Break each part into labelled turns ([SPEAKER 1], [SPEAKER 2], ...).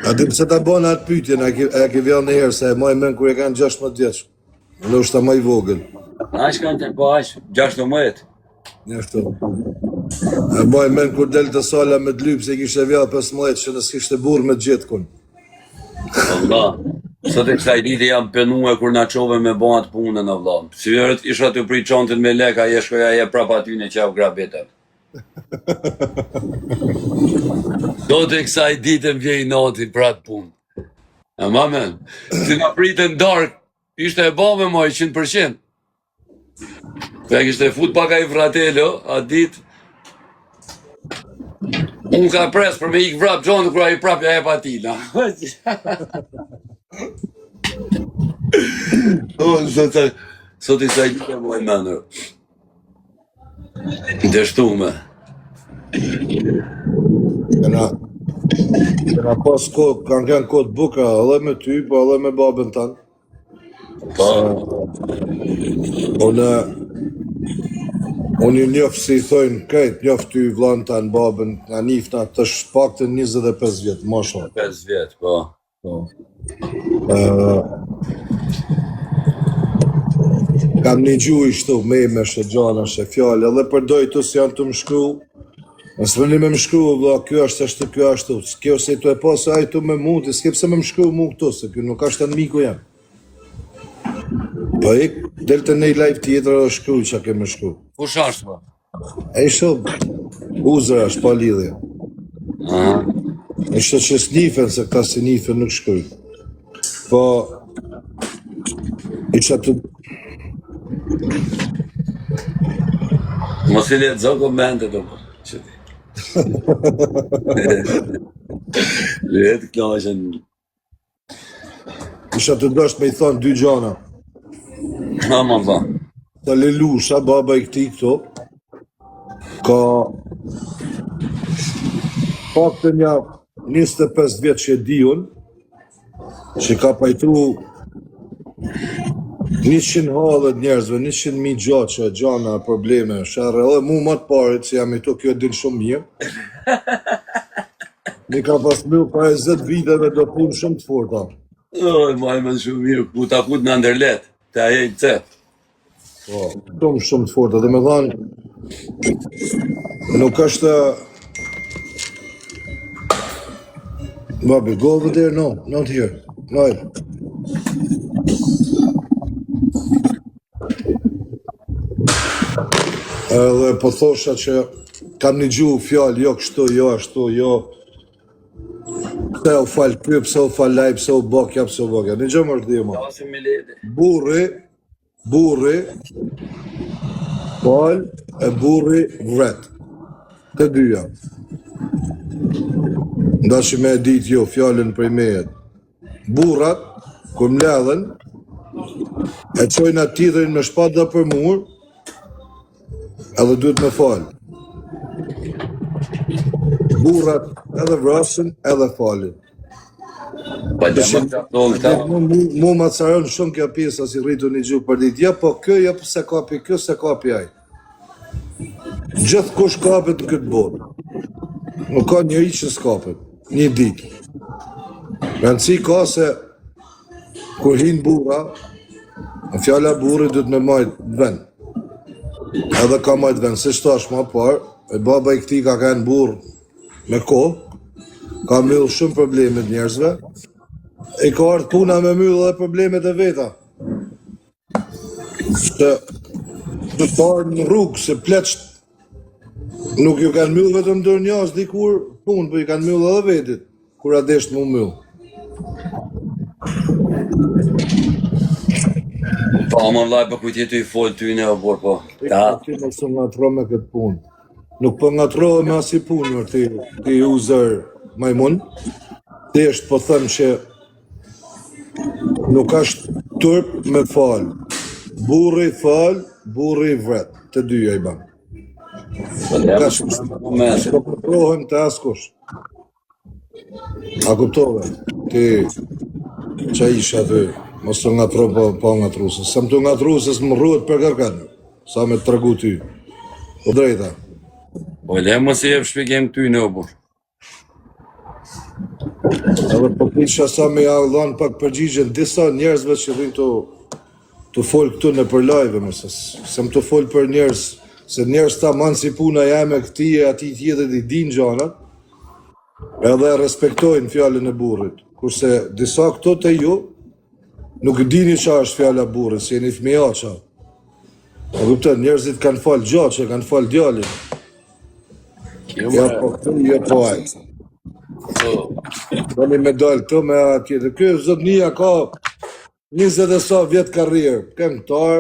[SPEAKER 1] A di pse ta bën atë pyetjen, a ke vjen një herë se më mend kur e kanë 16 vjeç. Ndoshta më i vogël.
[SPEAKER 2] Aq kanë të po aq 16.
[SPEAKER 1] Njështu. E më mend kur del të sala me të lyp se kishte vjen 15 që nëse kishte burr me gjet kun.
[SPEAKER 2] Allah. Sot e kësaj dite jam pënuar kur na çove me bën atë punën Allah. Si vërtet isha të prit çantën me leka, je shkoja je prap aty në qaf grabetat. Do të kësaj dite më vjen nati për atë punë. E mamen, si na pritën dark, ishte e bame më 100%. Ja kishte fut pak ai fratello, a ditë. Unë ka pres për me ik vrap gjonë kur ai prap ja e patina. Sot i sa i të më e menër. Dështume.
[SPEAKER 1] Këna pas kohë, kanë kënë kohë buka, edhe me ty, po edhe me babën tanë. Unë ju njofë si i thojnë kajtë, njofë ty vlanë tanë babën, nga njifna të shpaktën 25 vjetë, masha.
[SPEAKER 2] 5 vjetë, po.
[SPEAKER 1] Kam një gjuj shtu, me shë gjana, shë fjallë, edhe përdoj të si janë të më shkru, nësë vëni me më shkru, vla, kjo është ashtu, kjo ashtu, kjo se të e pasë, a i të me muti, s'ke pse me më shkru mu këtu, se kjo nuk ashtë të në miku jam. Po ik, del të nej live tjetër edhe shkru që ke me shkru.
[SPEAKER 2] Kush ashtë, po?
[SPEAKER 1] E shumë, uzër është, pa lidhje. Ishte që s'nifen, se këta si nifen nuk shkru. Po, isha të...
[SPEAKER 2] Mos i letë zoko mente do po, që ti. Letë knaqen.
[SPEAKER 1] Isha të dësht me i thonë dy gjana.
[SPEAKER 2] Ma ba.
[SPEAKER 1] Ta Lelusha, baba i këti këto, ka pak të nja 25 vjetë që e diun, që ka pajtru 100 halët njerëzve, 100.000 gjatë, gjana, probleme, sharre, edhe mu më të parit, që jam i to kjo din shumë mirë. Mi ka pas mërë pa 20 viteve do punë shumë të forta.
[SPEAKER 2] Oj, majmen shumë mirë, ku ta fut në ndërlet, të aje i cep.
[SPEAKER 1] Po, shumë të forta, dhe me dhanë, nuk është... Babi, go over there, no, not here, no. Edhe po thosha që kam një gjuhë fjallë, jo kështu, jo ashtu, jo pse u falë kjo, pse u falë laj, pse u bakja, pse u bakja. Një gjë më është dhjo ma. Burri, falë e burri vret. Të dyja. Nda që me e ditë jo, fjallën prej mejet. Burrat, kur mledhen, e qojnë atë titrin me shpat dhe për mur, edhe duhet me falë. Burrat edhe vrasin edhe falin. Mu ma caron shumë kja pjesa si rritu një gjuhë për ditë. Ja po kjo, ja po se kapi kjo, se kapi aj. Gjithë kush kapet në këtë botë. Nuk ka njëri që s'kapet, një ditë. Rëndësi ka se kur hinë burra, në fjalla burri duhet me majtë vend. Edhe ka majtë vend, se shtash ma parë, e baba i këti ka kanë burë me kohë, ka myllë shumë problemet njerëzve, e ka ardhë puna me myllë dhe problemet e veta. Se të parë në rrugë, se pleqët, nuk ju kanë myllë vetëm dërë njës dikur punë, për ju kanë myllë edhe vetit, kur adesht mu myllë.
[SPEAKER 2] Po, më vlaj për kujtje të i folë ty në e borë, po.
[SPEAKER 1] Ti nuk së ngatro me këtë punë. Nuk për ngatro me asi punë, ti uzer majmun. Ti është po thëmë që nuk është tërp me falë. Burri falë, burri vret. Të dyja i banë. S'ko përtrohem të askush. A kuptove? Ti që isha të mos të ngatro pa ngatru. Se më të ngatru se s'më rruhet për kërkanë. Sa me të tregu ty. Po drejta.
[SPEAKER 2] Po le mos i jep shpjegim ty në obur.
[SPEAKER 1] Edhe po kisha sa me ja dhënë pak përgjigjen disa njerëzve që rrinë të fol këtu në për live më se më të fol për njerëz, se njerëz ta manë si puna jame këti e ati tjetër i din gjanat, edhe respektojnë fjallën e burrit. Kurse disa këto të ju, nuk dini qa është fjalla burrit, se jeni fëmijaqa. Po kupton, njerëzit kanë falë gjatë, kanë falë djalin. Ja po këtu, ja po ajtë. Doni me dalë të me atjetë. Kjo zotnia ka 20 e sa vjetë karrierë, këngëtar,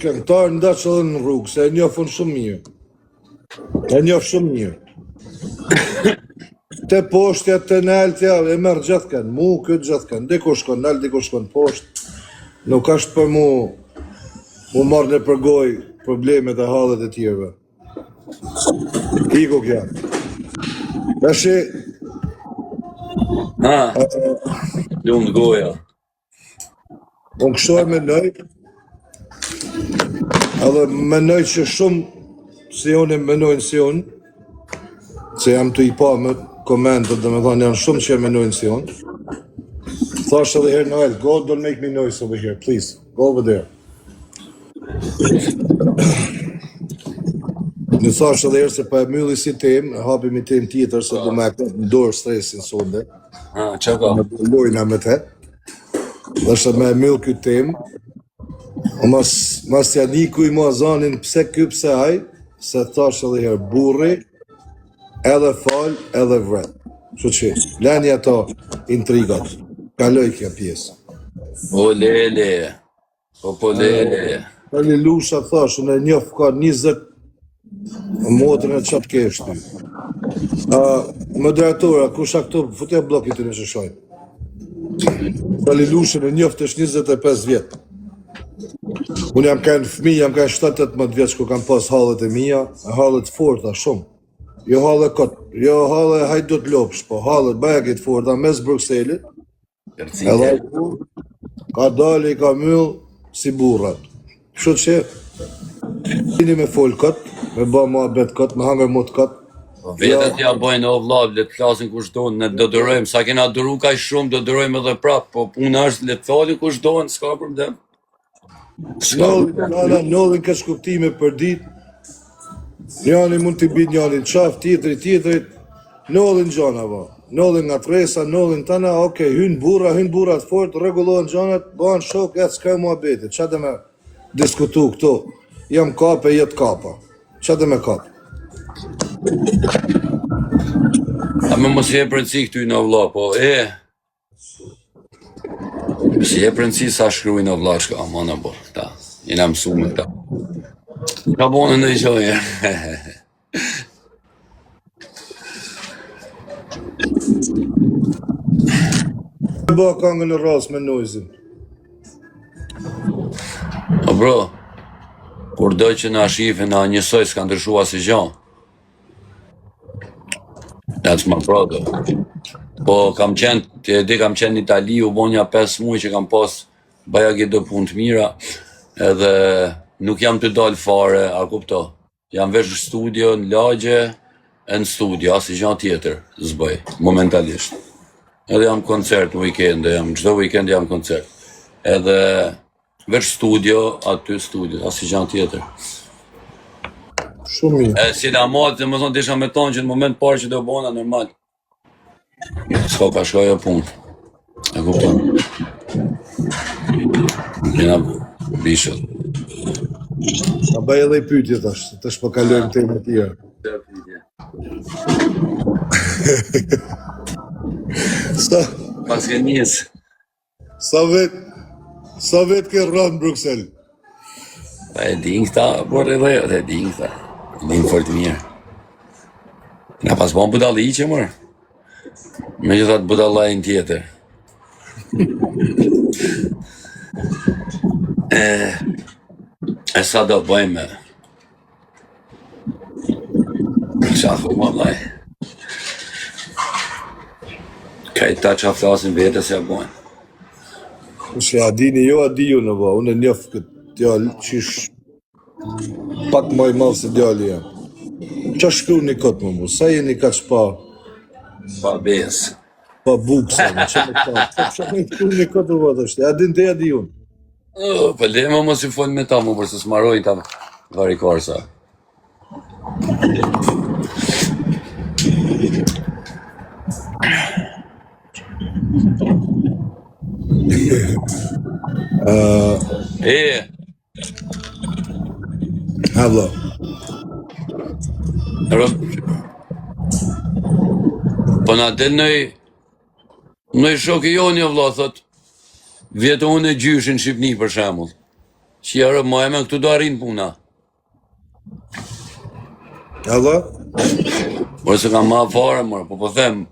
[SPEAKER 1] këngëtar, ndaç edhe në rrugë, se e njofën shumë mirë. E njofë shumë mirë. Te poshtja, te naltja, e merë gjithë kanë, mu këtë gjithë kanë, diko shkon nalë, diko shkon poshtë. Nuk ashtë për mu marrë në përgoj problemet e hallet e tjerve. Iko kja. Tashi,
[SPEAKER 2] Lumë goja.
[SPEAKER 1] unë kështu e menoj, edhe menoj që shumë si unë e menojnë si unë, se jam të i pa me komentët dhe me thonë janë shumë që e menojnë si unë. Thash edhe herë Noel, God don't make me noise over here, please, go over there. Në thash edhe herë se pa e mylli si tem, e hapim i tem tjetër se do me e këtë në dorë stresin sonde.
[SPEAKER 2] Që ka?
[SPEAKER 1] Me lojna me te. Dhe shë me e myll këtë tem. O mas janë iku i mua zanin pse ky pse aj, se thash edhe herë burri, edhe fal, edhe vret. Që që, leni ato intrigat. Kaloj kja pjesë.
[SPEAKER 2] O lele. Po lele.
[SPEAKER 1] Tani lusha thash, unë e njof ka 20 motrën e qatë kesh ty. Moderatora, kusha këtu, futja blokit të në shëshoj. Tani lushën e njoft është 25 vjetë. Unë jam kanë fëmi, jam kanë 7-18 vjetë që ku kam pas hallet e mija, hallet forta, shumë. Jo hallet këtë, jo hallet hajdut lopsh, po hallet bagit forta, mes Bruxellit, edhe ka dali, ka myll, si burrat. Kështu që, dini me fol këtë, me ba ma bet këtë, me hangër mot këtë.
[SPEAKER 2] Vetët ja bojnë o vlav, le të flasin kush donë, ne do dërojmë, sa kena dëru ka shumë, do dërojmë edhe prapë, po puna është le të thali kush donë, s'ka problem.
[SPEAKER 1] Nollin ka shkuptime për dit, njani mund t'i bit njani në qaf, tjetërit, nollin gjana va. Nollin nga tresa, nollin tana, okej, hynë burat fort, regulohen gjanat, banë shok, e s'ka mua beti, qa dhe me diskutu këto, jam kape, jetë kapa, qa dhe me kapë.
[SPEAKER 2] A me mos je prënci këtu në vla, po si je prënci sa shkruj në vla, shka, ma në borë, ta, jena mësu me këta. Ka bonë në i qojë.
[SPEAKER 1] Ba kangën në ras me noizin.
[SPEAKER 2] O bro, kur doj që na shifin, na njësoj s'ka ndryshua si gjanë. That's my brother. Po kam qenë në Itali, u bonja 5 muaj që kam pas baja gjithë do punë të mira, edhe nuk jam të dalë fare, a kupto. Jam vesh në studio, në lagje, e në studio, asë i gjanë tjetër, zbëj, momentalisht. Edhe jam koncert në weekend, çdo weekend jam koncert. Edhe vesh studio, aty studio, asë i gjanë tjetër.
[SPEAKER 1] Shumë mirë.
[SPEAKER 2] Si da matë, dhe më thonë disha me tonë që në moment parë që do bona, normal. S'ka ka shkoja punë. E kupton. Jena bishët.
[SPEAKER 1] A bëj edhe i pytje tash po kalojmë temë të tjera.
[SPEAKER 2] Pas ke njës.
[SPEAKER 1] Sa vet ke rrënë në Bruxelles?
[SPEAKER 2] Pa e din këta, por edhe jo, e din këta. Din fort mirë. Na pas bon budalli që mërë. Me që thatë budallajnë tjetër. E sa do bëjmë qafu më laj. Ka i ta qa flasin vete se ja bëjmë.
[SPEAKER 1] Që a dini jo, a di ju në ba, unë e njofë këtë djallë qish pak maj malë se djallë jam. Qa shkru një këtë më mu? Sa jeni ka që
[SPEAKER 2] Pa besë.
[SPEAKER 1] pa buksa, më që më ka? Qa me shkru një këtë më të shte? A din të jadi unë?
[SPEAKER 2] Po le më mos i fol me ta mu, përse s'marojnë ta varikarsa.
[SPEAKER 1] Ha vla.
[SPEAKER 2] Po na del nëj shok i joni, vla, thot, vjetë unë e gjyshin Shqipni, për shemull. Që jarë, ma e me këtu do arrin puna.
[SPEAKER 1] Ha vla?
[SPEAKER 2] Por se kam ma fare, mërë, po them,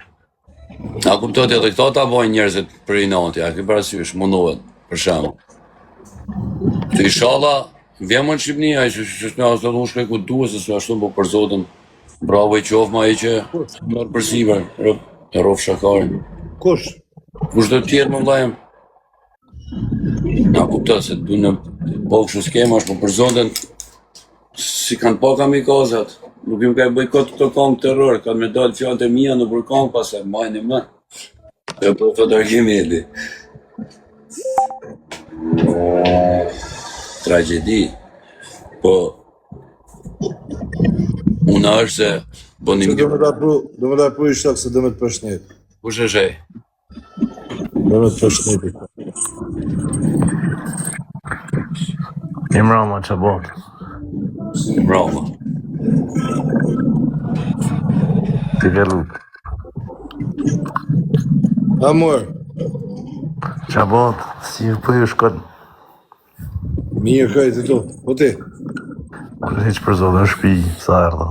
[SPEAKER 2] a kuptot edhe këto ta bojnë njerëzit për i nati, a ki parasysh, mundohet, për shemull. Të ishala, vjemë në Shqipni, a i që në asë të shkaj ku duhe, se së ashtu po për zotën, bravo i qofë ma i që mërë për siber, e rofë shakarin.
[SPEAKER 1] Kush?
[SPEAKER 2] Kush do tjerë më vlajem? Na kuptot se du në po kështu skema, është po për zotën, si kanë pa kamikazat, nuk im ka i bëjkot këto kam terror, kanë me dalë fjallët e mija në për kam, pas e majnë e më. E po të darkim edhi. Tragedi. Po, unë është se bënim...
[SPEAKER 1] Që do me da pru i shak se do me të përshnet.
[SPEAKER 2] Kush e shej?
[SPEAKER 1] Do me të përshnet.
[SPEAKER 3] Imrama që botë.
[SPEAKER 2] Bravo.
[SPEAKER 3] Ti velu.
[SPEAKER 1] Amor,
[SPEAKER 3] Që botë, si për ju shkot.
[SPEAKER 1] mirë kajtë të to. Po ti?
[SPEAKER 3] Kërë heq për zotë në shpi, sa erdha.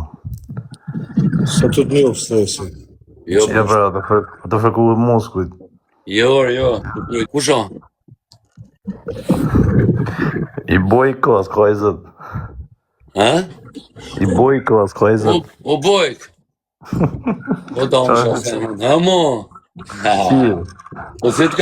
[SPEAKER 1] Sa të të njofë stresi.
[SPEAKER 2] Jo,
[SPEAKER 3] Ja pra, të fërku e Moskujt.
[SPEAKER 2] jo. Kusha?
[SPEAKER 3] I bojko, s'ka i zët.
[SPEAKER 2] Ha?
[SPEAKER 3] I bojko, s'ka i zët.
[SPEAKER 2] O bojk. O da unë shasem. Ha mo?
[SPEAKER 3] Qirë.
[SPEAKER 2] Po si t'ka